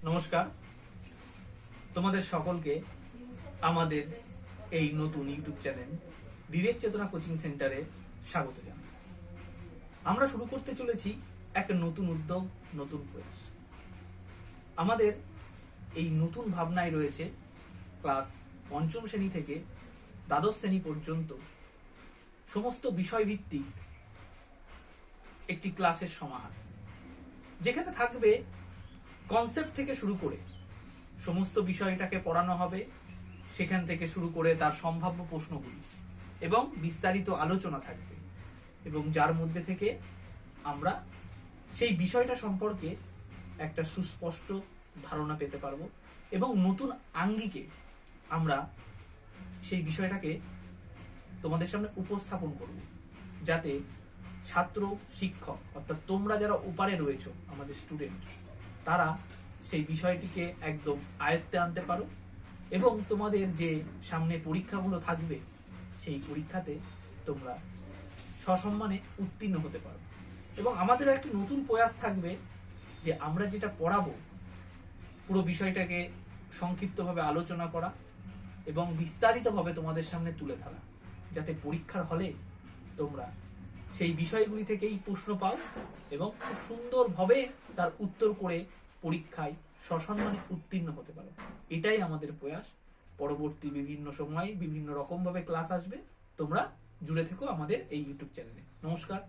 নমস্কার, তোমাদের সকলকে আমাদের এই নতুন ইউটিউব চ্যানেল বিবেক চেতনা কোচিং সেন্টারে স্বাগত জানাই। আমরা শুরু করতে চলেছি এক নতুন উদ্যোগ, নতুন প্রয়াস। আমাদের এই নতুন ভাবনায় রয়েছে ক্লাস পঞ্চম শ্রেণী থেকে দ্বাদশ শ্রেণী পর্যন্ত সমস্ত বিষয়ভিত্তিক একটি ক্লাসের সমাহার, যেখানে থাকবে কনসেপ্ট থেকে শুরু করে সমস্ত বিষয়টাকে পড়ানো হবে, সেখান থেকে শুরু করে তার সম্ভাব্য প্রশ্নগুলি এবং বিস্তারিত আলোচনা থাকবে, এবং যার মধ্যে থেকে আমরা সেই বিষয়টা সম্পর্কে একটা সুস্পষ্ট ধারণা পেতে পারবো এবং নতুন আঙ্গিকে আমরা সেই বিষয়টাকে তোমাদের সামনে উপস্থাপন করব, যাতে ছাত্র শিক্ষক অর্থাৎ তোমরা যারা ওপারে রয়েছো আমাদের স্টুডেন্ট, তারা সেই বিষয়টিকে একদম আয়ত্তে আনতে পারো এবং তোমাদের যে সামনে পরীক্ষাগুলো থাকবে সেই পরীক্ষাতে তোমরা সসম্মানে উত্তীর্ণ হতে পারো। এবং আমাদের একটি নতুন প্রয়াস থাকবে যে আমরা যেটা পড়াবো পুরো বিষয়টাকে সংক্ষিপ্তভাবে আলোচনা করা এবং বিস্তারিতভাবে তোমাদের সামনে তুলে ধরা, যাতে পরীক্ষার হলে তোমরা সেই বিষয়গুলি থেকেই প্রশ্ন পাও এবং খুব সুন্দরভাবে তার উত্তর করে পরীক্ষায় সসম্মানে উত্তীর্ণ হতে পারো। এটাই আমাদের প্রয়াস। পরবর্তী বিভিন্ন সময় বিভিন্ন রকম ভাবে ক্লাস আসবে, তোমরা জুড়ে থেকো আমাদের এই ইউটিউব চ্যানেলে। নমস্কার।